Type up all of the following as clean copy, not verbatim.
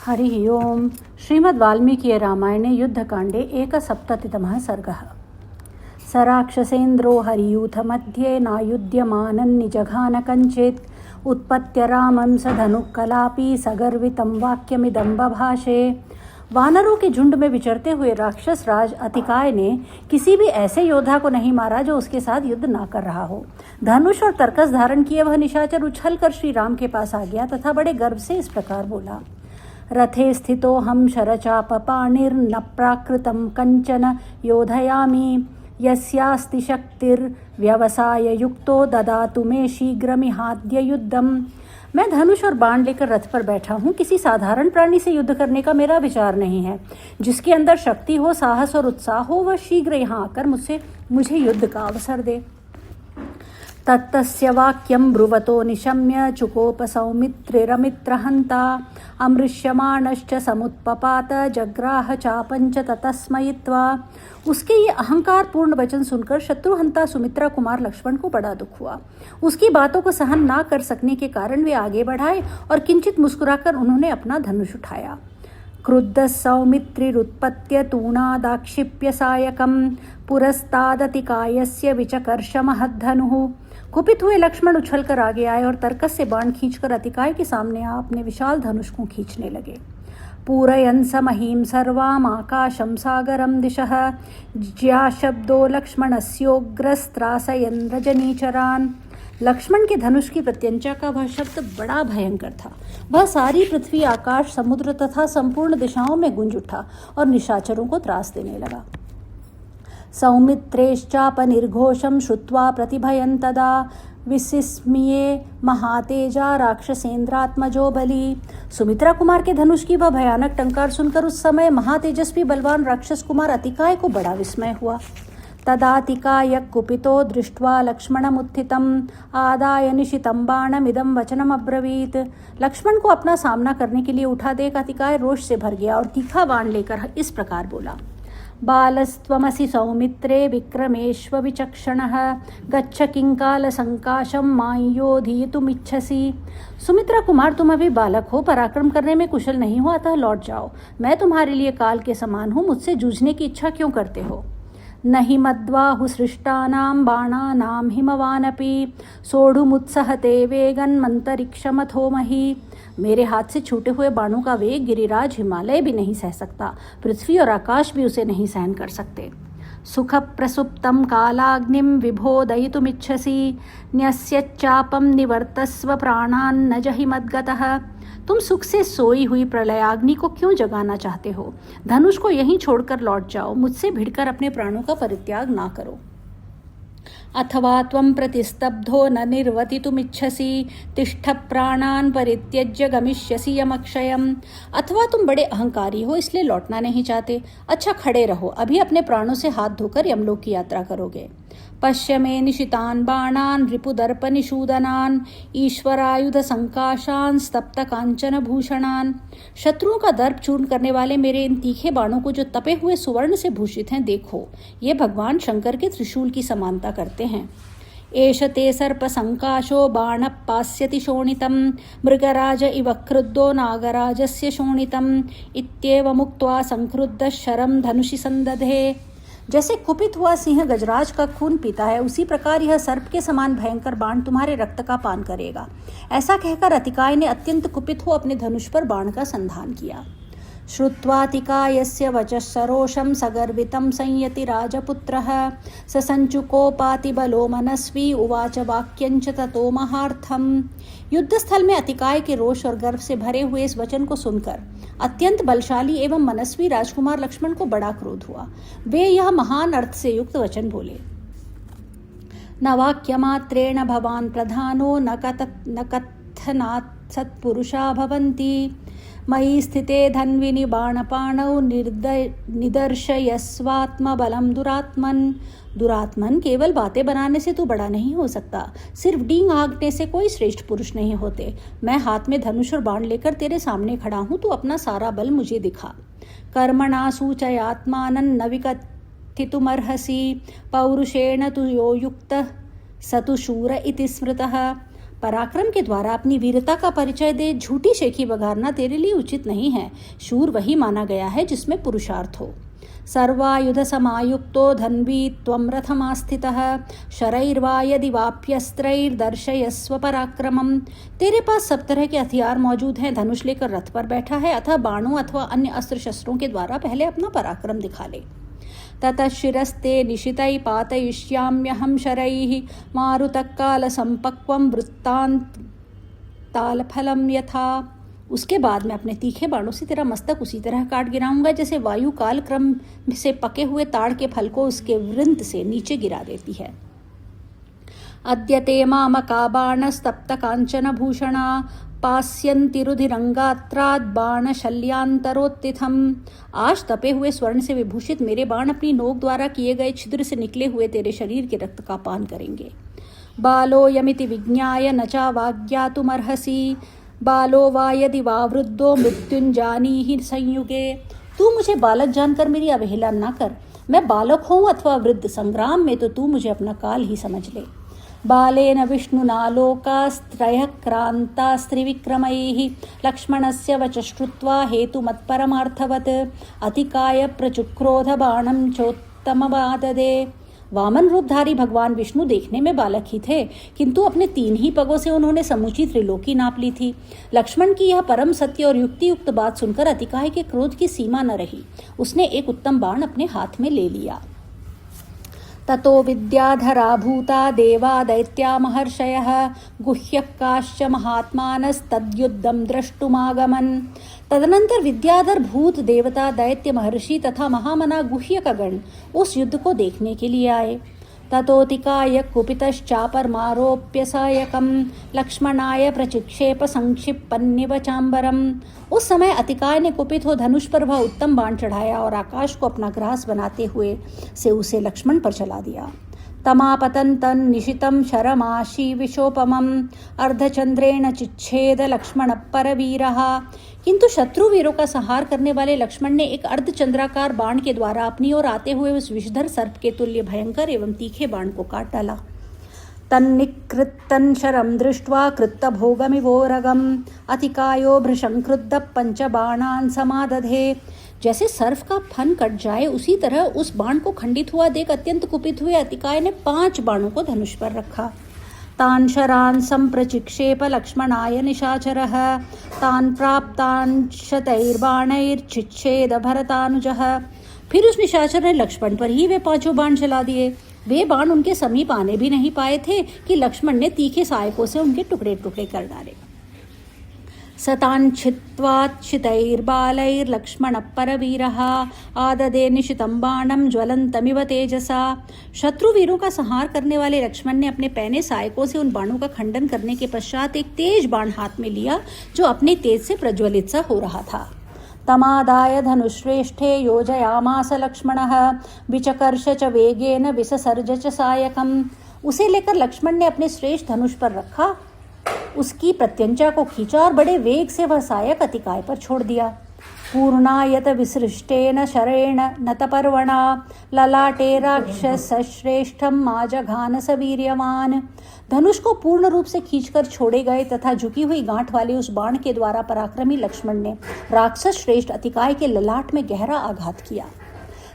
हरिः ओम्। श्रीमद् वाल्मीकि रामायणे युद्धकाण्डे एकसप्ततितमः सर्गः। स राक्षसेन्द्रो हरियूथमध्ये नायुध्यमानन् निजघान कञ्चित् उत्पत्य रामं स धनुकलापी सगर्वितं वाक्यमिदं बभाषे। वानरों के झुंड में विचरते हुए राक्षस राज अतिकाय ने किसी भी ऐसे योद्धा को नहीं मारा जो उसके साथ युद्ध ना कर रहा हो। धनुष और तरकस धारण किए वह निशाचर उछलकर श्री राम के पास आ गया तथा बड़े गर्व से इस प्रकार बोला। रथे स्थितो हम शरचापपाणिर्न प्राकृतं कंचन योधयामि यस्यास्ति शक्तिर्व्यवसाय युक्तो ददातु मे शीघ्रमिहाद्य युद्धम। मैं धनुष और बाण लेकर रथ पर बैठा हूँ। किसी साधारण प्राणी से युद्ध करने का मेरा विचार नहीं है। जिसके अंदर शक्ति हो, साहस और उत्साह हो, वह शीघ्र यहाँ आकर मुझे युद्ध का अवसर दे। तत्तस्य वाक्यं ब्रुवतो निशम्य चुकोप सौमित्रिरमित्रहन्ता अमृष्यमाणश्च समुत्पपात जग्राह चापंच ततस्मयित्वा। उसके ये अहंकार पूर्ण वचन सुनकर शत्रुहंता सुमित्रा कुमार लक्ष्मण को बड़ा दुख हुआ। उसकी बातों को सहन ना कर सकने के कारण वे आगे बढ़ाए और किंचित मुस्कुराकर उन्होंने अपना धनुष उठाया। क्रुद्ध सौमित्रिरुत्पत्य तूणादाक्षिप्य सायकं पुरस्तादतिकायस्य विचकर्ष महद्धनुः। कुपित हुए लक्ष्मण उछलकर आगे आए और तरकस से बाण खींचकर अतिकाय के सामने आ अपने विशाल धनुष को खींचने लगे। पूरयन् स महीं सर्वाम् आकाशं सागरं दिशः ज्या शब्दो लक्ष्मणस्योग्रस्त्रासयन् रजनीचरान्। लक्ष्मण के धनुष की प्रत्यंचा का वह शब्द बड़ा भयंकर था। वह सारी पृथ्वी, आकाश, समुद्र तथा संपूर्ण दिशाओं में गूंज उठा और निशाचरों को त्रास देने लगा। सौमित्रेश्चापनिर्घोषं श्रुत्वा प्रतिभयं तदा विसिस्मिये महातेजा राक्षसेन्द्रात्मजो बली। सुमित्रा कुमार के धनुष की वह भयानक टंकार सुनकर उस समय महातेजस्वी बलवान राक्षस कुमार अतिकाय को बड़ा विस्मय हुआ। तदातिकाय कुपितो दृष्ट्वा लक्ष्मणमुत्थितम् आदाय निशितं बाणमिदं वचनमब्रवीत्। लक्ष्मण को अपना सामना करने के लिए उठा देख अतिकाय रोष से भर गया और तीखा बाण लेकर इस प्रकार बोला। बालस्त्वमसि सौमित्रे विक्रमेष्व विचक्षणः गच्छ किंकाल संकाशं मायोधीतुमिच्छसि। सुमित्रा कुमार, तुम अभी बालक हो, पराक्रम करने में कुशल नहीं हो, अतः लौट जाओ। मैं तुम्हारे लिए काल के समान हूँ, मुझसे जूझने की इच्छा क्यों करते हो। नहि मद्वाहुसृष्टानां बाणानां हिमवानपि सोढुमुत्सहते वेगन्मन्तरिक्षमथो मही। मेरे हाथ से छूटे हुए बाणों का वेग गिरिराज हिमालय भी नहीं सह सकता, पृथ्वी और आकाश भी उसे नहीं सहन कर सकते। सुख प्रसुप्तं कालाग्निं विभोदयितुमिच्छसि न्यस्यच्चापं निवर्तस्व प्राणान् न जहि मद्गतः। तुम सुख से सोई हुई प्रलयाग्नि को क्यों जगाना चाहते हो। धनुष को यहीं छोड़कर लौट जाओ, मुझसे भिड़कर अपने प्राणों का परित्याग ना करो। अथवा त्वं प्रतिस्तब्धो न निर्वतितुमिच्छसि तिष्ठ प्राणान् परित्यज्य गमिष्यसि यमक्षयम्। अथवा तुम बड़े अहंकारी हो इसलिए लौटना नहीं चाहते। अच्छा, खड़े रहो, अभी अपने प्राणों से हाथ धोकर यमलोक की यात्रा करोगे। पश्य मे निशितान् बाणान् रिपुदर्पनिषूदनान् ईश्वरायुध संकाशान् स्तप्त कांचन भूषणान्। शत्रुओं का दर्प चूर्ण करने वाले मेरे इन तीखे बाणों को जो तपे हुए सुवर्ण से भूषित हैं, देखो, ये भगवान शंकर के त्रिशूल की समानता करते हैं। एष ते सर्प संकाशो बाण पास्यति शोणितं मृगराज इव क्रुद्धो नागराजस्य शोणितम् इत्येव मुक्त्वा संक्रुद्ध शरं धनुषि संदधे। जैसे कुपित हुआ सिंह गजराज का खून पीता है, उसी प्रकार यह सर्प के समान भयंकर बाण तुम्हारे रक्त का पान करेगा। ऐसा कहकर अतिकाय ने अत्यंत कुपित हो अपने धनुष पर बाण का संधान किया। श्रुत्वातिकायस्य वचः सरोषं सगर्वितं संयति राजपुत्रः ससंचुकोपातिबलो मनस्वी उवाच वाक्यंच ततो महार्थम्। युद्धस्थल में अतिकाय के रोष और गर्व से भरे हुए इस वचन को सुनकर अत्यंत बलशाली एवं मनस्वी राजकुमार लक्ष्मण को बड़ा क्रोध हुआ। वे यह महान अर्थ से युक्त वचन बोले। न वाक्यमात्रेण भवान् प्रधानो न कथनात् सत्पुरुषा भवन्ति मयि स्थिते धन्विनि बाणपाणौ निदर्शयस्वात्मबलं दुरात्मन्। दुरात्मन, केवल बातें बनाने से तू बड़ा नहीं हो सकता, सिर्फ डींग हाँकने से कोई श्रेष्ठ पुरुष नहीं होते। मैं हाथ में धनुष और बाण लेकर तेरे सामने खड़ा हूँ, तू अपना सारा बल मुझे दिखा। कर्मणा सूचयात्मानं न विकथितुमर्हसि पौरुषेण तु यो युक्तः स तु शूर इति स्मृतः। पराक्रम के द्वारा अपनी वीरता का परिचय दे झूठी शेखी बघारना तेरे लिए उचित नहीं है। शूर वही माना गया है जिसमें पुरुषार्थ हो। सर्वायुध समायुक्तो धन्वी त्वं रथमास्थितः शरैर्वा यदि वाप्यस्त्रैर्दर्शयस्व पराक्रमम्। तेरे पास सब तरह के हथियार मौजूद हैं, धनुष लेकर रथ पर बैठा है, अतः बाणों अथवा अन्य अस्त्र शस्त्रों के द्वारा पहले अपना पराक्रम दिखा ले। ततः शिरस्ते निशितै पातयिष्याम्यहं शरैः मारुतकालसम्पक्वं वृत्तान्तालफलं यथा। उसके बाद मैं अपने तीखे बाणों से तेरा मस्तक उसी तरह काट गिराऊंगा जैसे वायु काल क्रम से पके हुए ताड़ के फल को उसके वृंत से नीचे गिरा देती है। अद्यते मामका बाणस्तप्त कांचन भूषणा पास्यन्तिरुधिरंगात्राद बाण शल्यान्तरोत्थितम्। आज तपे हुए स्वर्ण से विभूषित मेरे बाण अपनी नोक द्वारा किए गए छिद्र से निकले हुए तेरे शरीर के रक्त का पान करेंगे। बालोऽयमिति विज्ञाय न चावाज्ञातुमर्हसि बालो वा यदि वा वृद्धो मृत्युंजानीहि संयुगे। तू मुझे बालक जानकर मेरी अवहेला न कर। मैं बालक हूँ अथवा वृद्ध, संग्राम में तो तू मुझे अपना काल ही समझ ले। बालेन विष्णुना लोकास्त्रयः क्रान्तास्त्रिविक्रमैः लक्ष्मणस्य वच श्रुत्वा हेतुमत्परमार्थवत् अतिकाय प्रचुक्रोध बाणं चोत्तममाददे। वामन रूपधारी भगवान विष्णु देखने में बालक ही थे, किंतु अपने 3 ही पगों से उन्होंने समूची त्रिलोकी नाप ली थी। लक्ष्मण की यह परम सत्य और युक्तियुक्त बात सुनकर अतिकाय के क्रोध की सीमा न रही। उसने एक उत्तम बाण अपने हाथ में ले लिया। ततो विद्याधरा भूता देवा दैत्या महर्षयः गुह्यकाश्च महात्मानस्तद्युद्धं द्रष्टुमागमन्। तदनंतर विद्याधर भूत, देवता, दैत्य, महर्षि तथा महामना गुह्यकगण उस युद्ध को देखने के लिए आए। ततोतिकाय कुपितश्चापरमारोप्य सायकं लक्ष्मणाय प्रचिक्षेप संक्षिप्पन्निव चांबरम। उस समय अतिकाय ने कुपित हो धनुष पर वह उत्तम बाण चढ़ाया और आकाश को अपना ग्रास बनाते हुए से उसे लक्ष्मण पर चला दिया। तमापतन्तं निशितं शरमाशी विशोपमम् अर्धचंद्रेण चिच्छेद लक्ष्मण परवीरः। किंतु शत्रु वीरों का संहार करने वाले लक्ष्मण ने एक अर्धचंद्राकार बाण के द्वारा अपनी ओर आते हुए उस विषधर सर्प के तुल्य भयंकर एवं तीखे बाण को काट डाला। तन्निकृत्तं शरं दृष्ट्वा कृत्तभोगमिवोरगम् अतिकायो भृशंक्रुद्ध पंचबाणान् समादधे। जैसे सर्फ का फन कट जाए उसी तरह उस बाण को खंडित हुआ देख अत्यंत कुपित हुए अतिकाय ने 5 बाणों को धनुष पर रखा। तान् शरान् संप्रचिक्षेप लक्ष्मणाय निशाचरः तान् प्राप्तान् शतैर्बाणैर्चिच्छेद भरतानुजः। फिर उस निशाचर ने लक्ष्मण पर ही वे 5 बाण चला दिए। वे बाण उनके समीप आने भी नहीं पाए थे कि लक्ष्मण ने तीखे सहायकों से उनके टुकड़े टुकड़े कर डाले। सतान् छित्त्वाच्छितैर्बालैर्लक्ष्मणः परवीरः आददे निशितं बाणं ज्वलन्तमिव तेजसा। शत्रुवीरों का संहार करने वाले लक्ष्मण ने अपने पैने सहायकों से उन बाणों का खंडन करने के पश्चात एक तेज बाण हाथ में लिया जो अपने तेज से प्रज्वलित सा हो रहा था। तमादाय धनुश्रेष्ठे योजयामास लक्ष्मणः विचकर्ष च वेगेन विससर्ज च सायकम्। उसे लेकर लक्ष्मण ने अपने श्रेष्ठ धनुष पर रखा, उसकी प्रत्यंचा को खींचा और बड़े वेग से वह सायक अतिकाय पर छोड़ दिया। पूर्णायत विसृष्टेन शरेण नतपर्वणा ललाटे राक्षसश्रेष्ठं माजघान सवीर्यवान। धनुष को पूर्ण रूप से खींचकर छोड़े गए तथा झुकी हुई गांठ वाले उस बाण के द्वारा पराक्रमी लक्ष्मण ने राक्षस श्रेष्ठ अतिकाय के ललाट में गहरा आघात किया।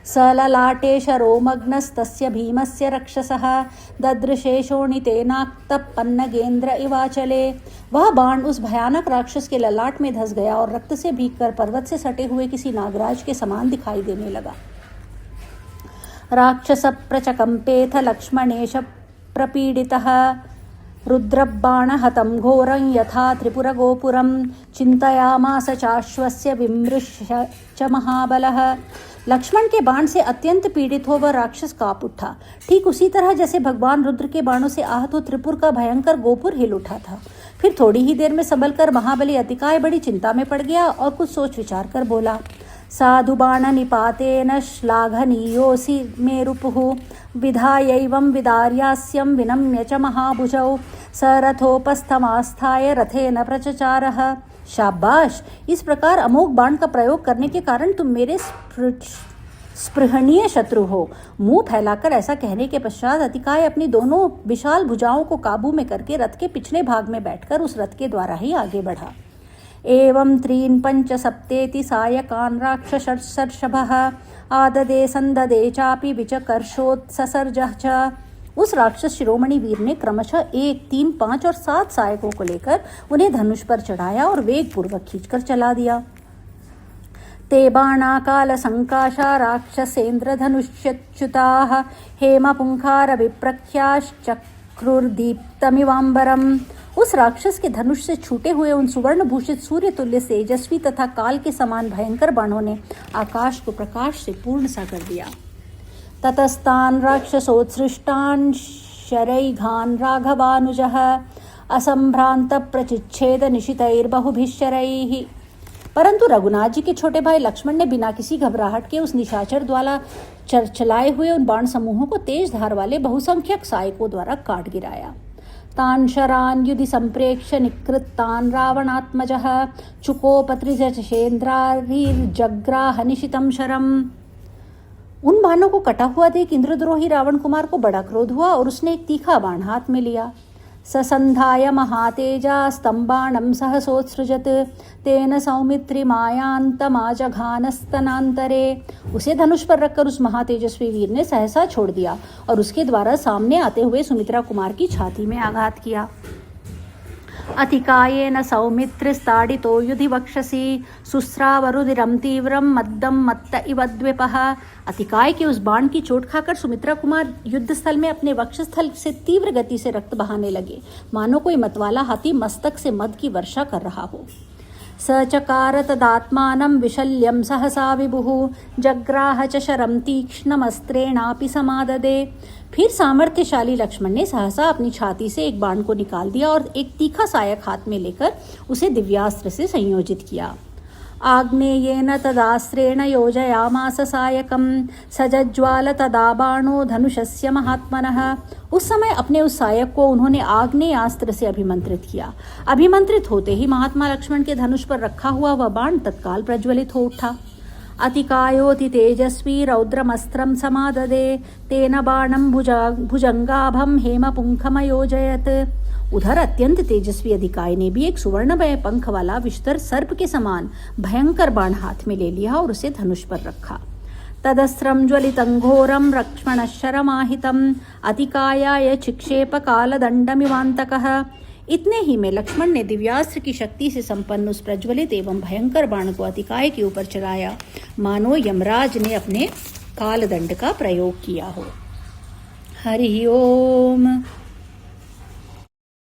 सललाटे शरोमग्नस्तस्य भीमस्य रक्षसः ददृशे शोणितेनाक्तपन्नगेन्द्र इवाचले। वह बाण उस भयानक राक्षस के ललाट में धंस गया और रक्त से भीगकर पर्वत से सटे हुए किसी नागराज के समान दिखाई देने लगा। राक्षस प्रचकम्पेथ लक्ष्मणेश प्रपीडितः रुद्रबाण हतं घोरं यथा त्रिपुरगोपुरं चिन्तयामास चाश्वस्य विमृश्य च महाबलः। लक्ष्मण के बाण से अत्यंत पीड़ित हो वह राक्षस कांप उठा, ठीक उसी तरह जैसे भगवान रुद्र के बाणों से आहत हो त्रिपुर का भयंकर गोपुर हिल उठा था। फिर थोड़ी ही देर में संभलकर महाबली अतिकाय बड़ी चिंता में पड़ गया और कुछ सोच विचार कर बोला। साधु बाण निपातेन श्लाघनीयोऽसि मे रुपुः विधायैवं विदार्यास्यं विनम्य च महाभुजौ सरथोपस्थमास्थाय रथेन प्रचचारः। शाबाश, इस प्रकार अमोघ बाण का प्रयोग करने के कारण तुम मेरे स्पृहणीय शत्रु हो। मुंह फैलाकर ऐसा कहने के पश्चात अतिकाय अपनी दोनों विशाल भुजाओं को काबू में करके रथ के पिछले भाग में बैठकर उस रथ के द्वारा ही आगे बढ़ा। एवं त्रीन् पंच सप्तेति सायकान् राक्षसर्षभः आददे संददे चापि विचकर्षोत्ससर्जः च। उस राक्षस शिरोमणि वीर ने क्रमशः 1, 3, 5 और 7 सायकों को लेकर उन्हें धनुष पर चढ़ाया और वेग पूर्वक खींचकर चला दिया। ते बाणाकाल संकाशा राक्षसेन्द्रधनुष्यच्युताः हेमपुंखार विप्रख्याश्चक्रुर्दीप्तमिवाम्बरम्। उस राक्षस के धनुष से छूटे हुए उन सुवर्ण भूषित सूर्य तुल्य तेजस्वी तथा काल के समान भयंकर बाणों ने आकाश को प्रकाश से पूर्ण सा कर दिया। ततस्तान् राक्षसोत्सृष्टान् शरैघान् राघवानुजः असंभ्रांत प्रचिच्छेद निशितैर्बहुभिः शरैः। परंतु रघुनाथ जी के छोटे भाई लक्ष्मण ने बिना किसी घबराहट के उस निशाचर द्वारा चलाए हुए उन बाण समूहों को तेज धार वाले बहुसंख्यक सायकों द्वारा काट गिराया। तान् शरान् युधि संप्रेक्ष्य निकृत्तान् रावणात्मजः चुकोपत्रिजशेन्द्रारिर्जग्राह निशितं शरम्। उन बाणों को कटा हुआ देख इंद्रद्रोही रावण कुमार को बड़ा क्रोध हुआ और उसने एक तीखा बाण हाथ में लिया। ससंधाय महातेजा स्तंबाणं सहसोत्सृजत तेन सौमित्रिमायांतमाजघानस्तनांतरे। उसे धनुष पर रखकर उस महातेजस्वी वीर ने सहसा छोड़ दिया और उसके द्वारा सामने आते हुए सुमित्रा कुमार की छाती में आघात किया। अतिकायेन सौमित्रिस्ताडितो युधि वक्षसि सुस्रावरुदिरं तीव्रं मद्दं मत्त इव द्विपः। अतिकाय के उस बाण की चोट खाकर सुमित्रा कुमार युद्ध स्थल में अपने वक्षस्थल से तीव्र गति से रक्त बहाने लगे, मानो कोई मतवाला हाथी मस्तक से मद की वर्षा कर रहा हो। स चकार तदात्मानं विशल्यं सहसा विभुः जग्राह च शरं तीक्ष्णमस्त्रेणापि समाददे। फिर सामर्थ्यशाली लक्ष्मण ने सहसा अपनी छाती से एक बाण को निकाल दिया और एक तीखा सायक हाथ में लेकर उसे दिव्यास्त्र से संयोजित किया। आग्नेयेन तदास्त्रेण योजयामास सायकं सजज्ज्वाल तदा बाणो धनुषस्य महात्मनः। उस समय अपने उस सायक को उन्होंने आग्नेयास्त्र से अभिमंत्रित किया। अभिमंत्रित होते ही महात्मा लक्ष्मण के धनुष पर रखा हुआ वह बाण तत्काल प्रज्वलित हो उठा। अतिकायोति तेजस्वी रौद्रमस्त्रं समाददे तेन बाणं भुजंगाभं हेमपुंखमयोजयत। उधर अत्यंत तेजस्वी अधिकाय ने भी एक सुवर्णमय पंख वाला विस्तर सर्प के समान भयंकर बाण हाथ में ले लिया और उसे धनुष पर रखा। तदस्त्रं ज्वलितं घोरं लक्ष्मणशरमाहितं अतिकायाय चिक्षेप कालदंडमिवान्तकः। इतने ही में लक्ष्मण ने दिव्यास्त्र की शक्ति से संपन्न उस प्रज्वलित एवं भयंकर बाण को अतिकाय के ऊपर चढ़ाया, मानो यमराज ने अपने कालदंड का प्रयोग किया हो। हरि ओम।